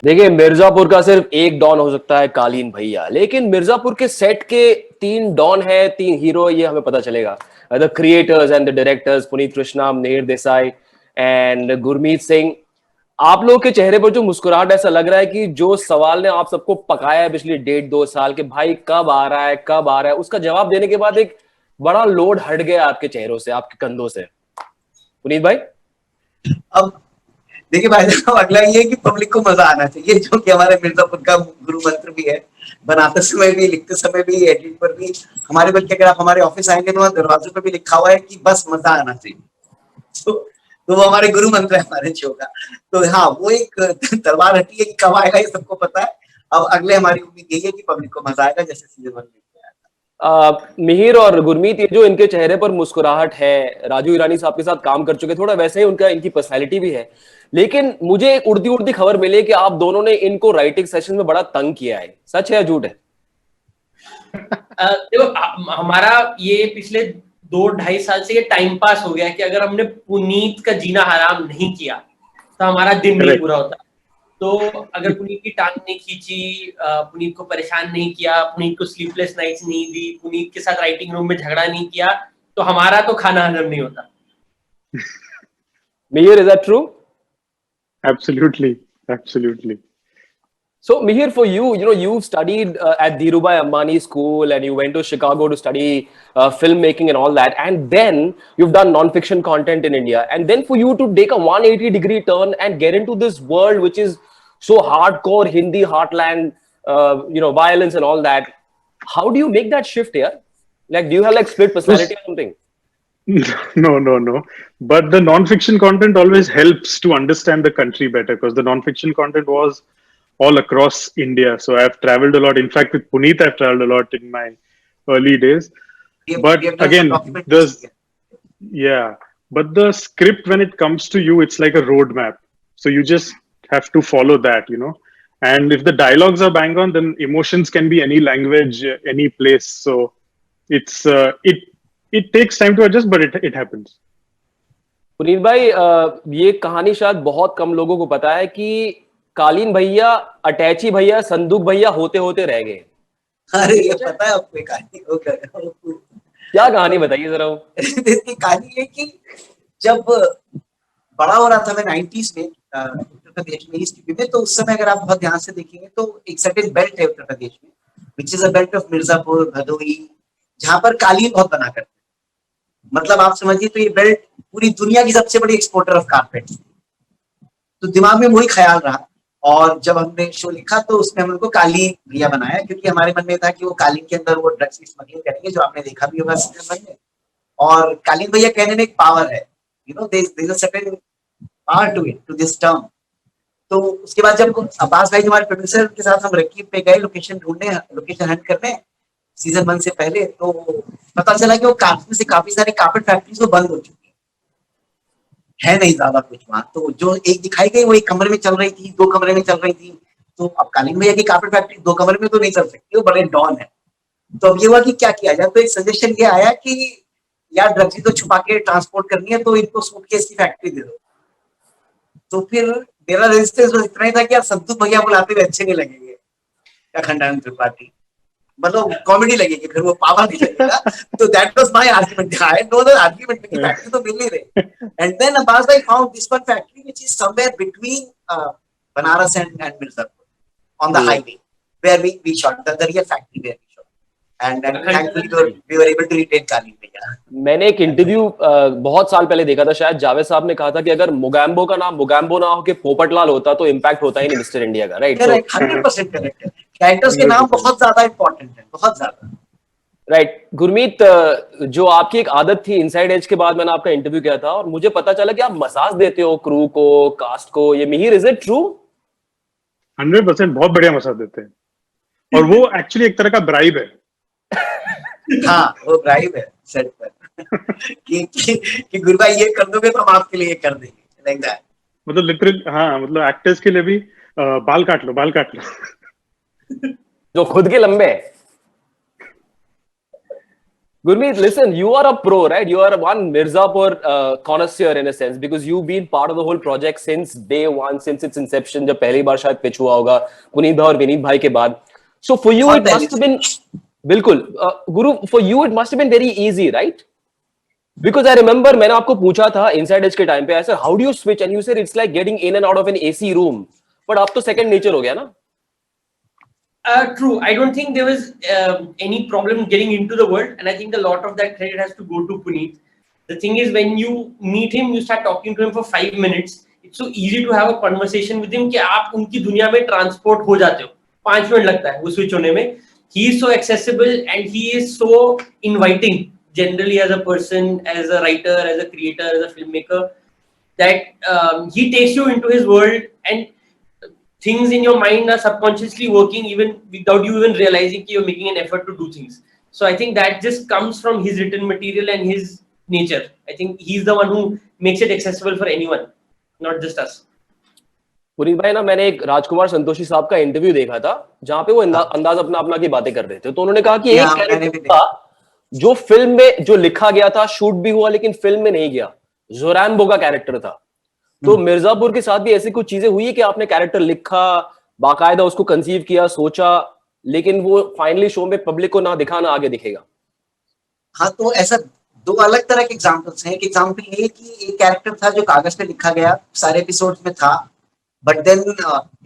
देखिए, मिर्जापुर का सिर्फ एक डॉन हो सकता है कालीन भैया, लेकिन मिर्जापुर के सेट के तीन डॉन है, तीन हीरो, ये हमें पता चलेगा। The creators and the directors Puneet Krishna, Mihir Desai and Gurmeet Singh. आप लोगों के चेहरे पर जो मुस्कुराहट, ऐसा लग रहा है कि जो सवाल ने आप सबको पकाया है पिछली 1.5-2 साल के, भाई कब आ रहा है कब आ रहा है, उसका जवाब देने के बाद एक बड़ा लोड हट गया आपके चेहरों से, आपके कंधों से। पुनीत भाई। अब देखिए भाई साहब, अगला ये है कि पब्लिक को मजा आना चाहिए, जो कि हमारे मिर्जापुर का गुरु मंत्र भी है। बनाते समय भी, लिखते समय भी, एडिट पर भी। हमारे, बल्कि अगर आप हमारे ऑफिस आएंगे तो वहाँ दरवाजों पर भी लिखा हुआ है कि बस मजा आना चाहिए। तो वो हमारे गुरु मंत्र है हमारे शो का। तो हाँ, वो एक तलवार हटी है कि कब आएगा ये सबको पता है। अब अगले हमारी उम्मीद यही है कि पब्लिक को मजा आएगा, जैसे सीजन 1 में। मिहिर और गुरमीत, ये जो इनके चेहरे पर मुस्कुराहट है, राजू ईरानी साहब के साथ काम कर चुके, थोड़ा वैसे ही उनका, इनकी पर्सनैलिटी भी है। लेकिन मुझे एक उड़ती उड़ती खबर मिली कि आप दोनों ने इनको राइटिंग सेशन में बड़ा तंग किया है, सच है या झूठ है? देखो, हमारा ये पिछले 2-2.5 साल से ये टाइम पास हो गया है कि अगर हमने पुनीत का जीना हराम नहीं किया तो हमारा दिन नहीं पूरा होता। तो अगर पुनीत की टांग नहीं खींची, पुनीत को परेशान नहीं किया, पुनीत को स्लीपलेस नाइट्स नहीं दी, पुनीत के साथ राइटिंग रूम में झगड़ा नहीं किया, तो हमारा तो खाना हजम नहीं होता। Mihir, is that true? Absolutely, absolutely. So, Mihir, for you, you've studied at Dhirubhai Ambani School and you went to Chicago to study filmmaking and all that. And then you've done non-fiction content in India. And then for you to take a 180-degree turn and get into this world, which is so hardcore, Hindi, heartland, violence and all that. How do you make that shift here? Like, do you have like split personality or something? No. But the non-fiction content always helps to understand the country better because the non-fiction content was all across India. So I've traveled a lot. In fact, with Puneet, I've traveled a lot in my early days. But again, but the script, when it comes to you, it's like a roadmap. So you just have to follow that. And if the dialogues are bang on, then emotions can be any language, any place. So it takes time to adjust, but it happens. Puneet भाई, ये कहानी शायद बहुत कम लोगों को पता है कि कालीन भैया, अटैची भैया, संदूक भैया होते होते रह गए। अरे ये पता है आपको कहानी? क्या कहानी बताइए जरा। इसकी कहानी है कि जब बड़ा हो रहा था मैं 90s में उत्तर प्रदेश में, ईस्ट यूपी में, तो उस समय अगर आप बहुत ध्यान से देखेंगे तो एक सर्टेन बेल्ट है उत्तर प्रदेश में, which is a belt of Mirzapur, Bhadohi, जहां पर कालीन बहुत बना करते। मतलब आप समझिए, तो ये बेल्ट पूरी दुनिया की सबसे बड़ी एक्सपोर्टर ऑफ कारपेट। तो दिमाग में वही ख्याल रहा, और जब हमने शो लिखा तो उसमें हम उनको कालीन भैया बनाया, क्योंकि हमारे मन में था कि वो कालीन के अंदर वो ड्रग्स की स्मगलिंग करेंगे, जो आपने देखा भी होगा सीजन 1 में। और कालीन भैया कहने में एक पावर है, there is a certain power to it, to this term. तो उसके बाद जब अब्बास भाई, हमारे प्रोड्यूसर, के साथ हम रकीब पे गए लोकेशन ढूंढने, लोकेशन हंट करने सीजन 1 से पहले, तो पता चला कि वो काफी सारी कार्पेट फैक्ट्रीज वो बंद हो चुकी है नहीं ज्यादा कुछ वहां। तो जो एक दिखाई गई वो एक कमरे में चल रही थी, 2 कमरे में चल रही थी। तो अब कालीन भैया की कार्पेट फैक्ट्री 2 कमरे में तो नहीं चल सकती, वो बड़े डॉन है। तो अब ये हुआ कि क्या किया जाए, तो एक सजेशन ये आया कि यार ड्रग्स ही तो छुपा के ट्रांसपोर्ट करनी है, तो इनको सूटकेस की फैक्ट्री दे दो। तो फिर मेरा रेजिस्टेंस बस इतना ही था कि यार संतू भैया बुलाते हुए अच्छे नहीं लगेंगे, अखंडानंद त्रिपाठी, मतलब कॉमेडी लगेगी, फिर वो पावर नहीं लगेगा। तो that was my argument. I know the argument की फैक्ट्री तो मिल नहीं रही। And then Abbas bhai found this one factory which is somewhere between Banaras and Mirzapur on the highway, where we shot the real factory, where we shot. And thankfully we were able to retain Kaleen bhaiya. मैंने एक interview बहुत साल पहले देखा था, शायद जावेद साहब ने कहा था कि अगर मोगैम्बो का नाम मोगैम्बो ना हो के पोपटलाल होता तो इम्पैक्ट होता ही नहीं मिस्टर इंडिया का, राइट? करेक्ट, 100% करेक्ट है। कैरेक्टर्स के नाम बहुत ज्यादा इंपॉर्टेंट है, बहुत ज्यादा। राइट। गुरमीत, जो आपकी एक आदत थी इनसाइड एज के बाद मैंने आपका इंटरव्यू किया था और मुझे पता चला कि आप मसाज देते हो क्रू को, कास्ट को। ये मिहिर, इज इट ट्रू? 100% बहुत बढ़िया मसाज देते हैं, और वो एक्चुअली एक तरह का ब्राइब है। हाँ, वो ब्राइब है सेट पर। कि गुरु भाई ये कर दोगे तो हम आपके लिए कर देंगे, लाइक दैट। मतलब लिटरल, हाँ, मतलब एक्टर्स के लिए भी बाल काट लो जो खुद के लंबे है। Gurmeet, listen, you are a pro, right? You are one Mirzapur connoisseur in a sense because you've been part of the whole project since day one, since its inception. जब पहली बार शायद pitch हुआ होगा पुनीत भाई और विनीत भाई के बाद. So for you बहुत it पहले must have been, बिल्कुल, Guru, for you it must have been very easy, right? Because I remember मैंने आपको पूछा था Inside Edge के time पे, I said how do you switch, and you said it's like getting in and out of an AC room. But अब तो second nature हो गया ना? True. I don't think there was any problem getting into the world, and I think a lot of that credit has to go to Puneet. The thing is, when you meet him, you start talking to him for 5 minutes. It's so easy to have a conversation with him कि आप उनकी दुनिया में transport हो जाते हो. 5 minute लगता है वो switch होने में. He is so accessible and he is so inviting. Generally, as a person, as a writer, as a creator, as a filmmaker, that he takes you into his world and things in your mind are subconsciously working even without you even realizing that you're making an effort to do things. So I think that just comes from his written material and his nature. I think he's the one who makes it accessible for anyone, not just us. Puneet भाई ना, मैंने एक राजकुमार संतोषी साहब का interview देखा था जहां पे वो अंदाज अपना अपना की बातें कर रहे थे. तो उन्होंने कहा कि एक कैरेक्टर था जो फिल्म में जो लिखा गया था, शूट भी हुआ, लेकिन फिल्म में नहीं गया. जोरैम्बो का कैरेक्टर था. तो मिर्जापुर के साथ भी ऐसी कुछ चीजें हुई है कि आपने कैरेक्टर लिखा, बाकायदा उसको कंसीव किया, सोचा, लेकिन वो फाइनली शो में पब्लिक को ना दिखा ना आगे दिखेगा? हाँ, तो ऐसा दो अलग तरह के एग्जांपल्स हैं. एक एग्जांपल ये कि एक कैरेक्टर था जो कागज पे लिखा गया, सारे एपिसोड्स में था, but then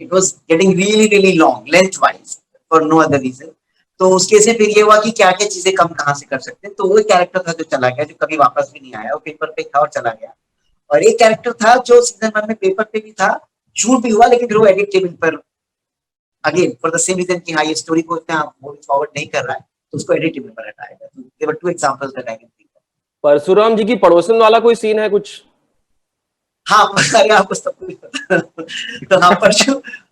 it was getting really really long length wise for no other reason. तो उसके से फिर ये हुआ कि क्या क्या चीजें कम कहाँ से कर सकते हैं. तो वो कैरेक्टर था जो चला गया, जो कभी वापस भी नहीं आया, वो पेपर पे था और चला गया. और एक कैरेक्टर था जो सीजन 1 में पेपर पे भी था, शूट भी हुआ, लेकिन फिर वो एडिट टेबल पर again for the same reason कि हाँ ये स्टोरी को इतना मूव फॉरवर्ड नहीं कर रहा है, तो उसको एडिट टेबल पर हटाया गया. There were two examples that I can think. Parshuram ji की पड़ोसन वाला कोई सीन है कुछ? हाँ, अरे आपको सब कुछ पता. तो हाँ,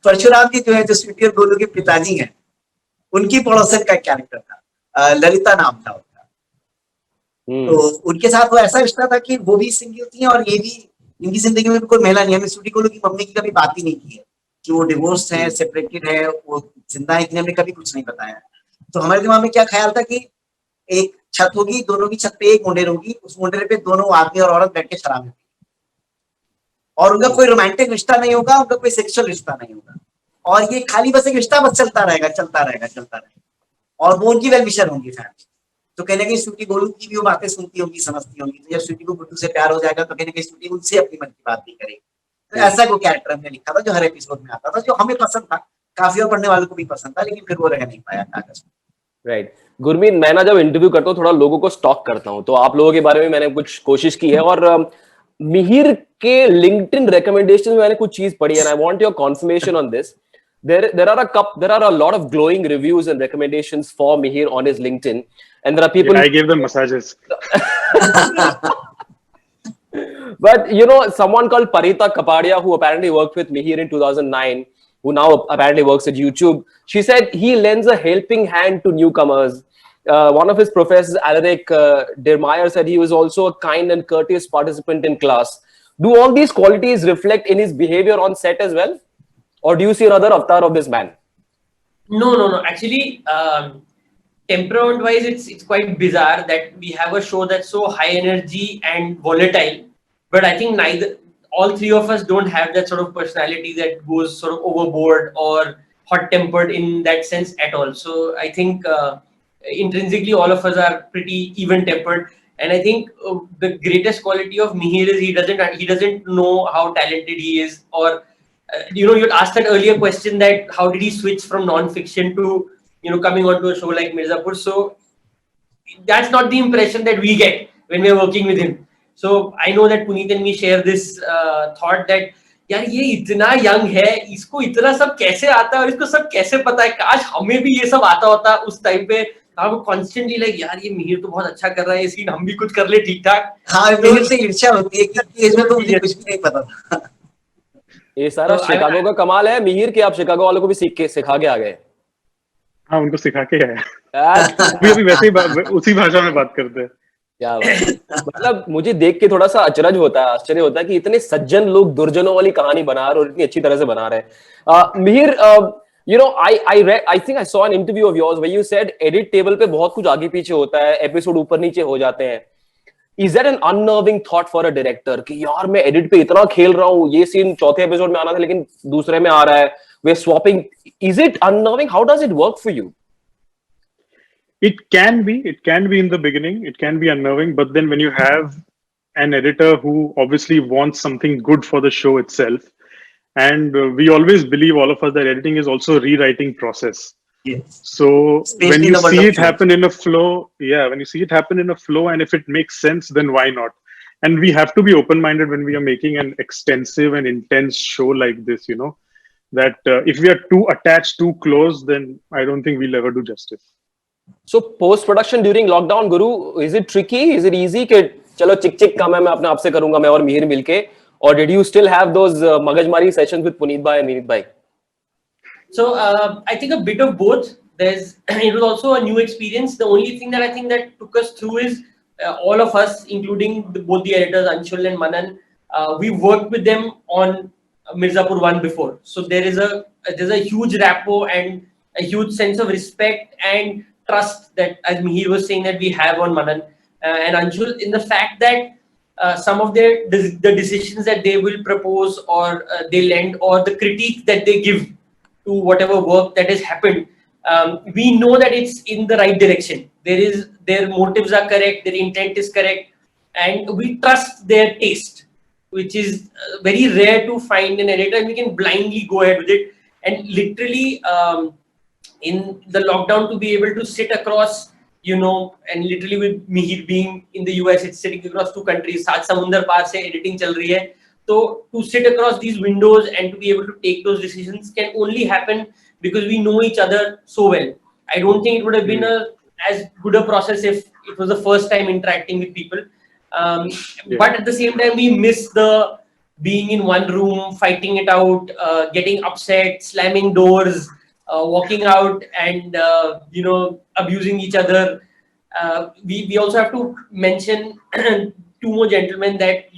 परशुराम जी जो है, जो स्वीटी और गोलू के पिताजी हैं, उनकी पड़ोसन का कैरेक्टर था, ललिता नाम था उनका. तो उनके साथ वो ऐसा रिश्ता था कि वो भी सिंगल थी और ये भी, इनकी जिंदगी में कोई महिला नहीं है. स्वीटी गोलू की मम्मी की कभी बात ही नहीं की है कि वो डिवोर्स है, सेपरेटेड है, वो जिंदा है कि हमने कभी कुछ नहीं बताया. तो हमारे दिमाग में क्या ख्याल था कि एक छत होगी, दोनों की छत पे एक मुंडेर होगी, उस मुंडेर पे दोनों आदमी और औरत बैठ के शराब पीएंगे और उनका कोई रोमांटिक रिश्ता नहीं होगा, उनका कोई सेक्सुअल रिश्ता नहीं होगा, और ये खाली बस एक रिश्ता बस चलता रहेगा चलता रहेगा चलता रहेगा. और वो उनकी वेलविशर होंगी फैमिली. तो कहने की स्वीटी गोलू की भी वो बातें सुनती होंगी, समझती होंगी. तो जब स्वीटी को गुड्डू से प्यार हो जाएगा तो कहने की स्वीटी उनसे अपनी मन की बात नहीं करेगी. तो ऐसा कोई कैरेक्टर हमने लिखा था जो हर एपिसोड में आता था, जो हमें पसंद था, काफी और पढ़ने वालों को भी पसंद था, लेकिन फिर वो रह नहीं पाया कागज में. राइट. गुरमीत, मैं ना जब इंटरव्यू करता हूँ थोड़ा लोगों को स्टॉक करता हूँ, तो आप लोगों के बारे में मैंने कुछ कोशिश की है, और मिहिर के लिंक्डइन रिकमेंडेशन में मैंने कुछ चीज पढ़ी है, and I want your confirmation on this. There are a lot of glowing reviews and recommendations for Mihir on his LinkedIn, and there are people. I gave them massages. But you know, someone called Parita Kapadia, who apparently worked with Mihir in 2009, who now apparently works at YouTube, she said he lends a helping hand to newcomers. One of his professors, Alaric Dermeyer, said he was also a kind and courteous participant in class. Do all these qualities reflect in his behavior on set as well? Or do you see another avatar of this man? No. Actually, temperament-wise, it's quite bizarre that we have a show that's so high energy and volatile. But I think all three of us don't have that sort of personality that goes sort of overboard or hot-tempered in that sense at all. So I think intrinsically all of us are pretty even-tempered. And I think the greatest quality of Mihir is he doesn't know how talented he is, or you'd asked that earlier question that how did he switch from non-fiction to coming onto a show like Mirzapur. So that's not the impression that we get when we're working with him. So I know that Puneet and me share this thought that यार ये इतना young है, इसको इतना सब कैसे आता है और इसको सब कैसे पता है, काश हमें भी ये सब आता होता उस टाइम पे. हम कॉन्स्टेंटली लाइक यार ये मिहिर तो बहुत अच्छा कर रहा है, ये सीन हम भी कुछ कर ले ठीक ठाक. हाँ, मिहिर से ईर्ष्या होती है कि इसमें तो मुझे कुछ भी नहीं पता था. ये सारा शिकागो का कमाल है मिहिर के, आप शिकागो वालों को भी सिखा के आ गए. हाँ, उनको सिखा के आया. भी वैसे ही उसी भाषा में बात करते हैं. क्या मतलब मुझे देख के थोड़ा सा अचरज होता है, आश्चर्य होता है कि इतने सज्जन लोग दुर्जनों वाली कहानी बना रहे और इतनी अच्छी तरह से बना रहे हैं. Mihir, You know, I think I saw an interview of yours where you said edit table पे बहुत कुछ आगे पीछे होता है, एपिसोड ऊपर नीचे हो जाते हैं. Is that an unnerving thought for a director कि यार मैं एडिट पे इतना खेल रहा हूँ, ये सीन चौथे एपिसोड में आना था लेकिन दूसरे में आ रहा है, we're swapping. Is it unnerving? How does it work for you? It can be in the beginning, it can be unnerving, but then when you have an editor who obviously wants something good for the show itself, and we always believe, all of us, that editing is also a rewriting process. Yes. So Especially when in you the world see of it shows. happen in a flow, when you see it happen in a flow, and if it makes sense, then why not? And we have to be open-minded when we are making an extensive and intense show like this, that if we are too attached, too close, then I don't think we'll ever do justice. So post production during lockdown, Guru, is it tricky? Is it easy कि चलो चिक चिक काम है मैं अपने आप से करूंगा मैं और मिहिर मिलके, or did you still have those magajmari sessions with Puneet bhai and Meet bhai? So I think a bit of both. It was also a new experience. The only thing that I think that took us through is all of us, including both the editors Anshul and Manan, we worked with them on Mirzapur 1 before. So there's a huge rapport and a huge sense of respect and trust that, as Mihir was saying, that we have on Manan and Anshul, in the fact that some of the decisions that they will propose or they lend, or the critique that they give to whatever work that has happened, we know that it's in the right direction. Their motives are correct, their intent is correct, and we trust their taste, which is very rare to find in an editor, and we can blindly go ahead with it. And literally, in the lockdown, to be able to sit across, and literally with Mihir being in the US, it's sitting across two countries, Sat Samundar Par se editing chal rahi hai. So to sit across these windows and to be able to take those decisions can only happen because we know each other so well. I don't think it would have been as good a process if it was the first time interacting with people. But at the same time, we miss the being in one room, fighting it out, getting upset, slamming doors, walking out and, abusing each other. We also have to mention two more gentlemen that,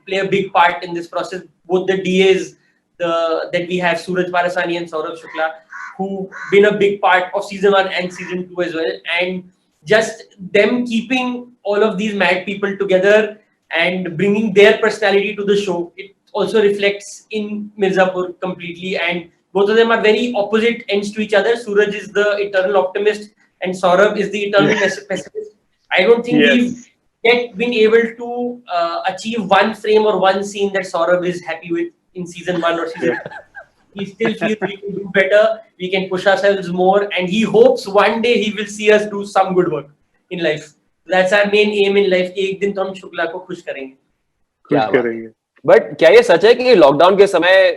play a big part in this process. Both the DAs that we have, Suraj Parasani and Saurabh Shukla, who been a big part of season 1 and season 2 as well. And just them keeping all of these mad people together and bringing their personality to the show, it also reflects in Mirzapur completely. And both of them are very opposite ends to each other. Suraj is the eternal optimist and Saurabh is the eternal pessimist. I don't think we've yet been able to achieve one frame or one scene that Saurabh is happy with in season 1 or season 2. He still feels we can do better, we can push ourselves more, and he hopes one day he will see us do some good work in life. That's our main aim in life. कि एक दिन तो हम शुक्ला को खुश करेंगे. क्या करेंगे? बट क्या ये सच है कि लॉकडाउन के समय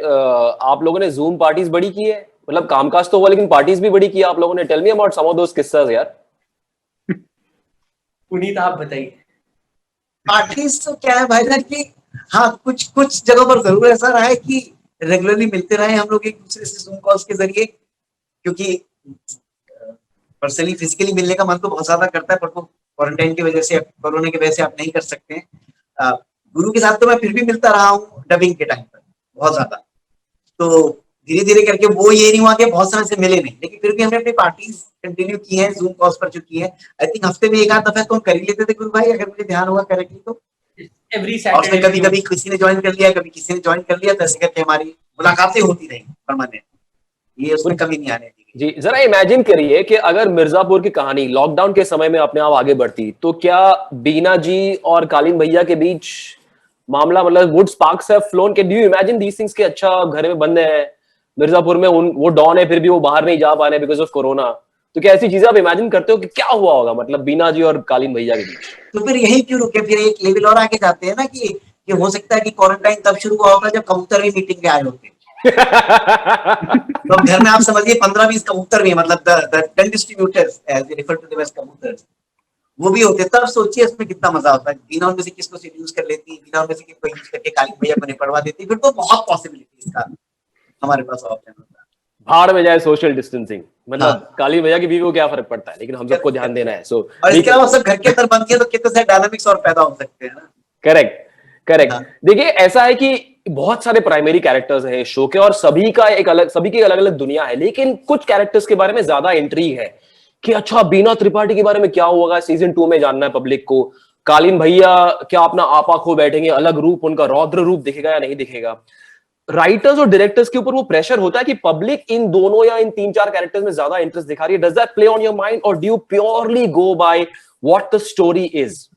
आप लोगों ने जूम पार्टीज बड़ी की है? मतलब कामकाज तो हुआ लेकिन पार्टीज भी बड़ी की आप लोगों ने. Tell me about some of those किस्सास यार. पुनीत आप बताइए. पार्टीज तो क्या है भाई जान कि हाँ कुछ जगहों पर जरूर ऐसा रहा है कि रेगुलरली मिलते रहे हम लोग एक दूसरे से जूम कॉल्स के जरिए, क्योंकि पर्सनली फिजिकली मिलने का मन तो बहुत ज्यादा करता है, पर वो क्वारंटाइन की वजह से, कोरोना की वजह से आप नहीं कर सकते हैं. गुरु के साथ तो मैं फिर भी मिलता रहा हूँ डबिंग के टाइम पर बहुत ज्यादा. तो धीरे धीरे करके वो ये नहीं हुआ कि बहुत समय से मिले नहीं, लेकिन फिर भी हमने अपनी पार्टीज कंटिन्यू की है जूम कॉल्स पर जो की है. आई थिंक हफ्ते में एक आध दफा तो हम कर ही लेते थे गुरु भाई, अगर मुझे ध्यान होगा करेक्टली तो. और कभी कभी किसी ने ज्वाइन कर लिया, कभी किसी ने ज्वाइन कर लिया, तो ऐसे करके हमारी मुलाकातें होती रही परमानेंट. ये उसमें कमी नहीं आने दी. जी जरा इमेजिन करिए कि अगर मिर्जापुर की कहानी लॉकडाउन के समय में अपने आप आगे बढ़ती तो क्या बीना जी और कालीन भैया के बीच मामला, मतलब would sparks have flown? Can you imagine these things कि अच्छा घर में बंद है मिर्जापुर में, वो डॉन है फिर भी वो बाहर नहीं जा पा रहे बिकॉज ऑफ कोरोना, तो क्या ऐसी चीजें आप इमेजिन करते हो कि क्या हुआ होगा मतलब बीना जी और कालीन भैया के बीच? तो फिर यही क्यों रुके, फिर एक लेवल और आगे जाते हैं ना कि हो सकता है कि क्वारंटाइन तब शुरू हुआ होगा जब कबूतर भी मीटिंग पे आए होते. तो घर में आप समझिए 15-20 कबूतर भी, मतलब the distributors as they refer to them as कबूतर्स, वो भी होते. तब सोचिए इसमें कितना मजा होता है. बिना उनमें से किसको सेड्यूस कर लेती, बिना उनमें से किसको यूज करके कालीन भैया को निपटवा देती, फिर तो बहुत पॉसिबिलिटीज का हमारे पास ऑप्शन होता है. भाड़ में जाए सोशल डिस्टेंसिंग, मतलब कालीन भैया की बीवी को क्या फर्क पड़ता है, लेकिन हम सबको ध्यान देना है. सो और इसके अलावा सब घर के अंदर बंद किया तो कितने सारे डायनामिक्स और पैदा हो सकते हैं ना. करेक्ट. देखिए ऐसा है कि बहुत सारे प्राइमरी कैरेक्टर्स हैं शो के और सभी की अलग अलग दुनिया है, लेकिन कुछ कैरेक्टर्स के बारे में ज्यादा एंट्री है कि अच्छा बीना त्रिपाठी के बारे में क्या होगा सीजन 2 में जानना है पब्लिक को। कालीन भैया क्या अपना आपा खो बैठेंगे, अलग रूप उनका रौद्र रूप दिखेगा या नहीं दिखेगा। राइटर्स और डायरेक्टर्स के ऊपर वो प्रेशर होता है कि पब्लिक इन दोनों या इन 3-4 कैरेक्टर्स में ज्यादा इंटरेस्ट दिखा रही है। Does that play on your mind और do you purely go by what the story is?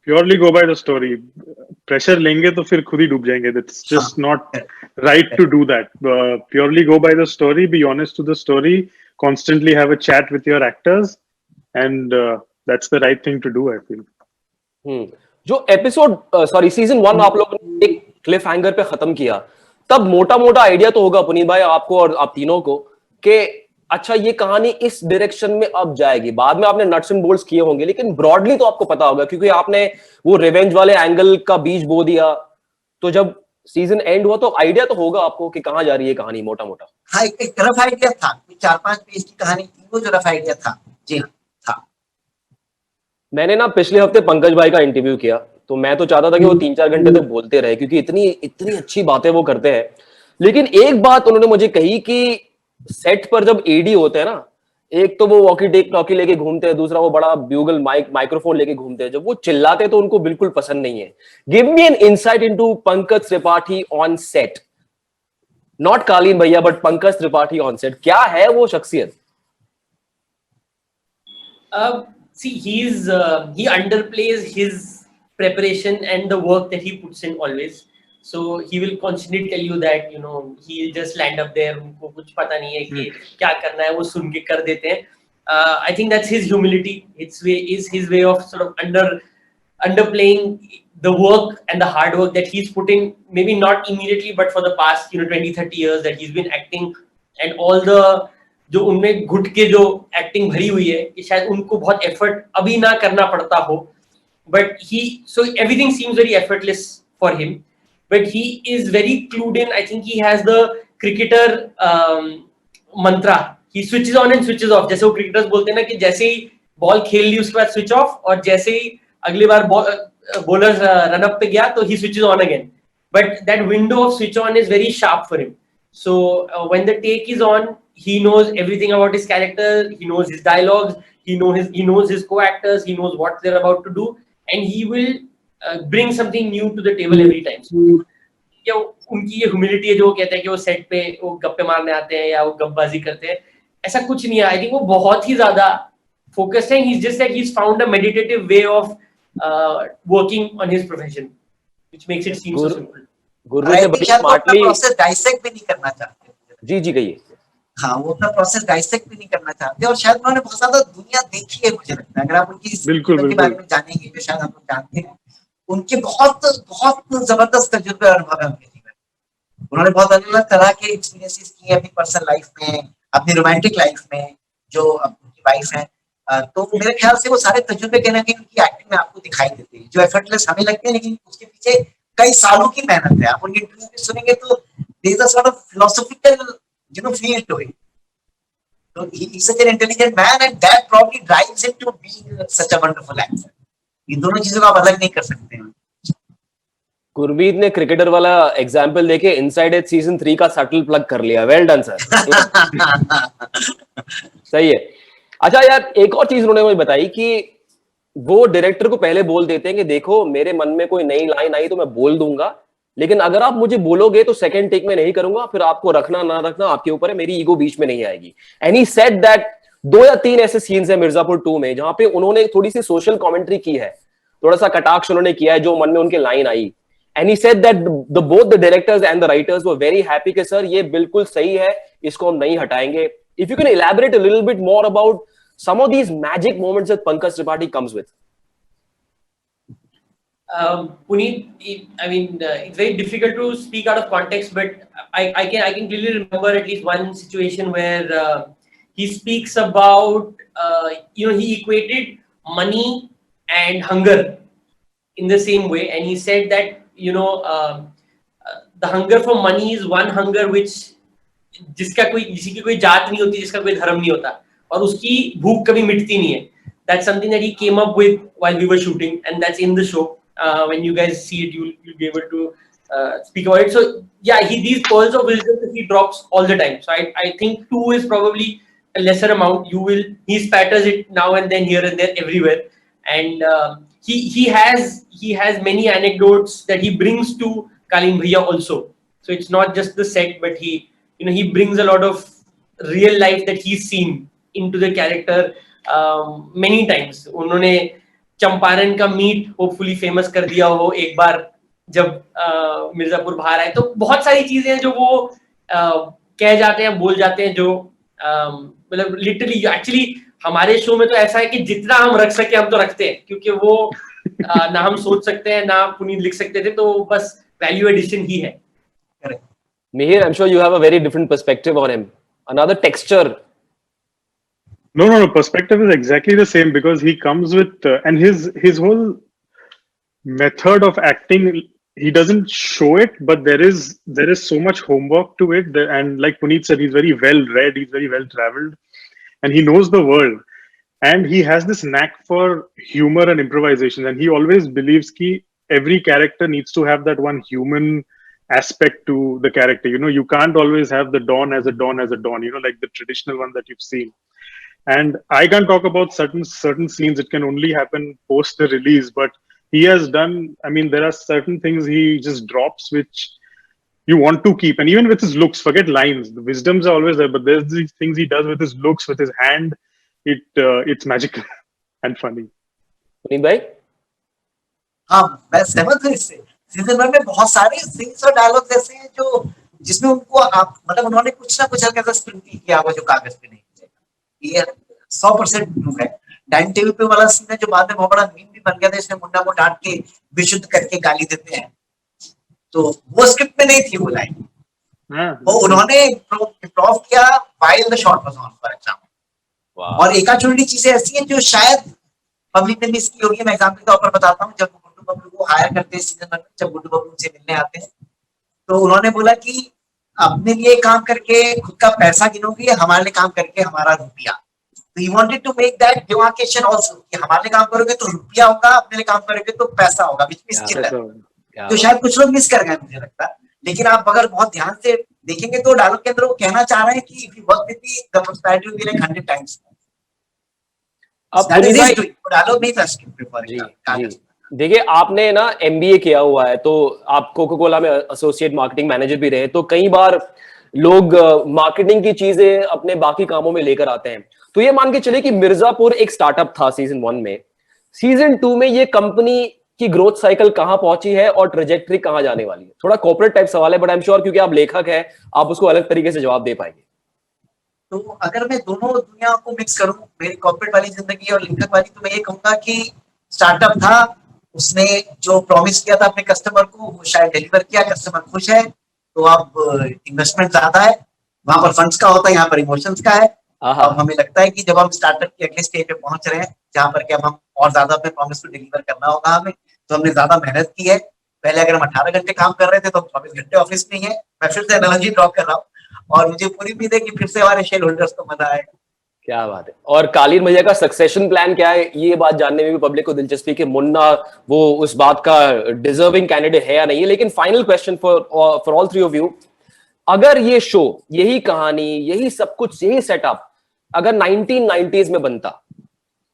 Purely go by the story. Pressure लेंगे तो फिर खुद ही डूब जाएंगे. That's just not right to do that. Purely go by the story. Be honest to the story. Constantly have a chat with your actors, and that's the right thing to do, I feel. जो season 1 आप लोगों ने एक Cliff hanger पे खत्म किया, तब मोटा मोटा आइडिया तो होगा पुनीत भाई आपको और आप तीनों को कि अच्छा ये कहानी इस डायरेक्शन में अब जाएगी। बाद में आपने नट्स एंड बोल्ट्स किए होंगे, लेकिन ब्रॉडली तो आपको पता होगा क्योंकि आपने वो रिवेंज वाले एंगल का बीज बो दिया। तो जब सीजन एंड हुआ तो आइडिया तो होगा आपको कि कहां जा रही है कहानी मोटा मोटा। हाँ, एक रफ आइडिया था, 4-5 पेज की कहानी थी, वो जो रफ आइडिया था। जी हाँ, था। मैंने ना पिछले हफ्ते पंकज भाई का इंटरव्यू किया, तो मैं तो चाहता था कि वो 3-4 घंटे तक बोलते रहे क्योंकि इतनी अच्छी बातें वो करते हैं। लेकिन एक बात उन्होंने मुझे कही कि सेट पर जब एडी होते हैं ना, एक तो वो वॉकी टॉकी लेके घूमते हैं, दूसरा वो बड़ा ब्यूगल माइक्रोफोन लेके घूमते हैं, जब वो चिल्लाते हैं तो उनको बिल्कुल पसंद नहीं है। Give me an insight into Pankaj Tripathi on set, not कालीन भैया but Pankaj Tripathi on set. क्या है वो शख्सियत? See, he underplays his preparation and the work that he puts in always. So he will constantly tell you that he'll just land up there, उनको कुछ पता नहीं है कि क्या करना है, वो सुन के कर देते हैं. I think that's his humility. It's his way of sort of underplaying the work and the hard work that he's put in, maybe not immediately but for the past 20-30 years that he's been acting, and all the जो उनमें घुट के जो acting भरी हुई है कि शायद उनको बहुत एफर्ट अभी ना करना पड़ता हो, but so everything seems very effortless for him, but he is very clued in. I think he has the cricketer mantra. He switches on and switches off. जैसे वो क्रिकेटर्स बोलते हैं ना कि जैसे ही बॉल खेल ली उसके बाद स्विच ऑफ, और जैसे ही अगली बार बॉलर रन अप पे गया तो he switches on again. But that window of switch on is very sharp for him. So when the take is on, he knows everything about his character, he knows his dialogues, he knows his co-actors, he knows what they're about to do, and he will bring something new to the table every time. So क्या उनकी ये humility है जो वो कहते हैं कि वो सेट पे वो गप्पे मारने आते हैं या वो गप्पबाजी करते हैं, ऐसा कुछ नहीं है. आई थिंक वो बहुत ही ज्यादा फोकस्ड है. he's just that he's found a meditative way of working on his profession, which makes it seem so simple. गुरु ने बड़ी स्मार्टली प्रोसेस डाइसेक्ट भी नहीं करना चाहते. जी कहिए. हाँ, वो अपना प्रोसेस डाइसेक्ट भी नहीं करना चाहते, और शायद उन्होंने बहुत ज्यादा दुनिया देखी है, मुझे लगता है. अगर आप उनकी के बारे में जानेंगे, जो शायद आप लोग जानते हैं, उनके बहुत बहुत जबरदस्त तजुर्बे और अनुभव है उनके जीवन. उन्होंने बहुत अलग अलग तरह के एक्सपीरियंसेस किए अपनी पर्सनल लाइफ में, अपनी रोमांटिक लाइफ में, जो उनकी वाइफ है. तो मेरे ख्याल से वो सारे तजुर्बे कहीं ना कहीं उनकी एक्टिंग में आपको दिखाई देते हैं, जो एफर्टलेस हमें लगते हैं, लेकिन उसके पीछे कई सालों की मेहनत है. आप उनके इंटरव्यू में सुनेंगे तो there is a sort of philosophical feel to it. So he's such an intelligent man, and that probably drives him to being such a wonderful actor. इन दोनों चीजों को आप अलग नहीं कर सकते हैं. गुरमीत ने क्रिकेटर वाला एग्जांपल देके इनसाइड एज सीजन 3 का सटल प्लग कर लिया. Well done sir. सही है. अच्छा यार, एक और चीज उन्होंने मुझे बताई कि वो डायरेक्टर को पहले बोल देते हैं कि देखो मेरे मन में कोई नई लाइन आई तो मैं बोल दूंगा, लेकिन अगर आप मुझे बोलोगे तो सेकंड टेक में नहीं करूंगा, फिर आपको रखना ना रखना आपके ऊपर है, मेरी ईगो बीच में नहीं आएगी. एंड ही सेड दैट 2 या 3 ऐसे सीन्स है मिर्जापुर 2 में जहां पे उन्होंने थोड़ी सी सोशल कमेंट्री की है, थोड़ा सा कटाक्ष उन्होंने किया है जो मन में उनके line I. And he said that both the directors and the writers were very happy कि सर ये बिल्कुल सही है, इसको हम नहीं हटाएंगे. If you can elaborate a little bit more about some of these magic moments that Pankaj Tripathi comes with. Puneet, I mean, it's very difficult to speak out of context, but I can clearly remember at least one situation where he speaks about, he equated money and hunger in the same way, and he said that, the hunger for money is one hunger which किसी की कोई जात नहीं होती, जिसका कोई धर्म नहीं होता, और उसकी भूख कभी मिटती नहीं है. That's something that he came up with while we were shooting, and that's in the show. when you guys see it, you'll be able to speak about it. So yeah, these pearls of wisdom he drops all the time. So I think 2 is probably a lesser amount. He spatters it now and then, here and there, everywhere, and he has many anecdotes that he brings to Kalin Bhaiya also. So it's not just the set, but he brings a lot of real life that he's seen into the character many times. उन्होंने चंपारण का meet hopefully famous कर दिया हो एक बार जब मिर्जापुर बाहर आए, तो बहुत सारी चीजें हैं जो वो कह जाते हैं, बोल जाते हैं, जो मतलब लिटरली एक्चुअली हमारे शो में तो ऐसा है कि जितना हम रख सके हम तो रखते हैं, क्योंकि वो ना हम सोच सकते हैं ना पुनीत लिख सकते थे, तो बस वैल्यू एडिशन ही है. Mihir, I'm sure you have a very different perspective on him. Another texture. No. Perspective is exactly the same because he comes with and his whole method of acting. He doesn't show it, but there is so much homework to it. And like Puneet said, he's very well read, he's very well traveled, and he knows the world. And he has this knack for humor and improvisation. And he always believes that every character needs to have that one human aspect to the character. You can't always have the Don as a Don, like the traditional one that you've seen. And I can't talk about certain scenes. It can only happen post the release. But he has done, there are certain things he just drops which you want to keep. And even with his looks, forget lines. The wisdoms are always there. But there's these things he does with his looks, with his hand. It's magical and funny. Puneet भाई? हाँ, मैं सहमत हूँ इससे. Season 1 में बहुत सारे scenes और डायलॉग्स ऐसे हैं जो जिसमें उनको उन्होंने कुछ ना कुछ हल्का स्प्रिंकल किया हुआ जो कागज पे नहीं किया. ये 100% ट्रू है. डाइनिंग टेबल पे वाला सीन है जो बाद में बहुत बड़ा मीम भी बन गया था, इसमें मुन्ना को डांट के विशुद्ध करके गाली देते हैं, तो वो स्क्रिप्ट में नहीं थी वो लाइन. वो उन्होंने इम्प्रोव किया while the shot was on, for example. और एक आध छोटी चीजें ऐसी हैं जो शायद पब्लिक ने मिस की होगी. मैं एग्जांपल के तौर पर बताता हूँ. जब गुड्डू बबलू को हायर करते हैं सीजन 1 में, जब गुड्डू बबलू से मिलने आते हैं, तो उन्होंने बोला कि अपने लिए काम करके खुद का पैसा गिनोगे, हमारे लिए काम करके हमारा रुपया. तो he wanted to make that demarcation also कि हमारे लिए काम करोगे तो रुपया होगा, अपने लिए काम करोगे तो पैसा होगा, विच मींस चिल्लर. तो शायद कुछ लोग मिस कर गए मुझे लगता है. लेकिन आप अगर बहुत ध्यान से देखेंगे तो डायलॉग के अंदर वो कहना चाह रहे हैं कि if you work with me the prosperity will be like 100 times. अब डायलॉग नहीं था स्क्रिप्ट पर. देखिए, आपने ना MBA किया हुआ है, तो आप कोका कोला में एसोसिएट मार्केटिंग मैनेजर भी रहे, तो कई बार लोग मार्केटिंग की चीजें अपने बाकी कामों में लेकर आते हैं. तो ये मान के चले कि मिर्जापुर एक स्टार्टअप था सीजन 1 में. सीजन 2 में ये कंपनी की ग्रोथ साइकिल कहां पहुंची है और ट्रेजेक्टरी कहां जाने वाली है? थोड़ा कॉर्पोरेट टाइप सवाल है, बट आई एम श्योर क्योंकि आप लेखक हैं, आप उसको अलग तरीके से जवाब दे पाएंगे. तो अगर मैं दोनों दुनिया को मिक्स करूं, मेरी कॉर्पोरेट वाली जिंदगी और लेखक वाली, तो मैं ये कहूंगा कि स्टार्टअप था, उसने जो प्रॉमिस किया था अपने कस्टमर को वो शायद डिलीवर किया, कस्टमर खुश है, तो अब इन्वेस्टमेंट ज्यादा है, वहां पर फंड्स का होता है, यहाँ पर इमोशंस का है. अब हमें लगता है कि जब हम स्टार्टअप के अगले स्टेज पे पहुंच रहे हैं जहां पर कि अब हम और ज्यादा अपने प्रॉमिस को डिलीवर करना होगा हमें, तो हमने ज्यादा मेहनत की है. पहले अगर हम 18 घंटे काम कर रहे थे तो 24 घंटे ऑफिस में ही है. मैं फिर से एनालॉजी ड्रॉ कर रहा हूँ और मुझे पूरी उम्मीद है कि फिर से हमारे शेयर होल्डर्स को मजा आएगा. क्या बात है. और कालीन भैया का सक्सेशन प्लान क्या है, ये बात जानने में भी पब्लिक को दिलचस्पी कि मुन्ना वो उस बात का डिजर्विंग कैंडिडेट है या नहीं है. लेकिन final question for all three of you, अगर ये शो, यही कहानी, यही सब कुछ, यही सेटअप अगर 1990s में बनता,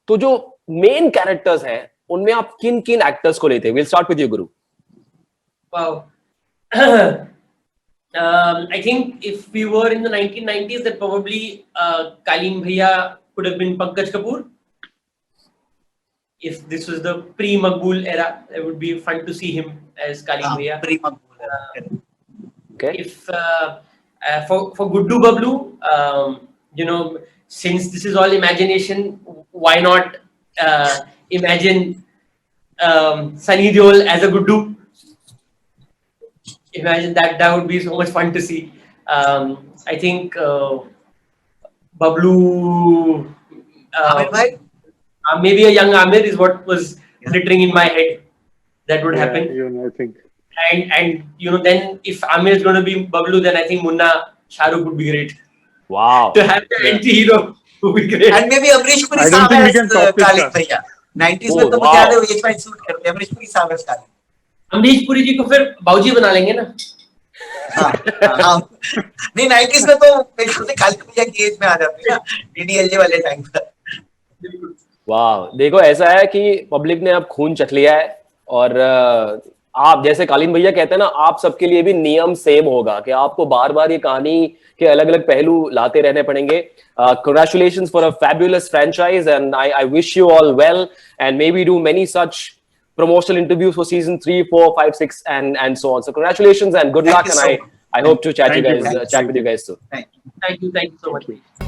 तो जो मेन कैरेक्टर्स हैं उनमें आप किन किन एक्टर्स को लेते? Will start with you Guru. Wow. I think if we were in the 1990s, then probably Kalin Bhaiya could have been Pankaj Kapoor. If this was the pre-Maqbool era, it would be fun to see him as Kalin Bhaiya. Pre-Maqbool era. Okay. If for Guddu Bablu, since this is all imagination, why not imagine Sunny Deol as a Guddu? Imagine that would be so much fun to see. I think Bablu, maybe a young Amir is what was glittering in my head. That would happen. I think. And then if Amir is going to be Bablu, then I think Munna Shahrukh would be great. Wow. To have the anti-hero would be great. And maybe Amrish Puri I don't think we can as top this Kalin cast. Bhaiya. 90s में Oh, तो मुझे wow. याद है वो age wise shoot करते हैं अमरीश पुरी साहब star Amrish Puri जी को फिर बाबूजी बना लेंगे ना। हाँ हाँ नहीं 90s में तो मेरे ख्याल से काली भैया की एज में आ जाते हैं ना डीडीएलजे वाले टाइम पर वाह, देखो ऐसा है कि पब्लिक ने अब खून चख लिया है और आप जैसे कालीन भैया कहते हैं ना, आप सबके लिए भी नियम सेम होगा कि आपको बार बार ये कहानी के अलग अलग पहलू लाते रहने पड़ेंगे. Congratulations for a fabulous franchise and I wish you all well and maybe do many such promotional interviews for season 3, 4, 5, 6 and so on. So congratulations and good Thank luck you and so I hope to chat Thank you, you guys man. chat with you guys soon. Thank you. Thank you so much.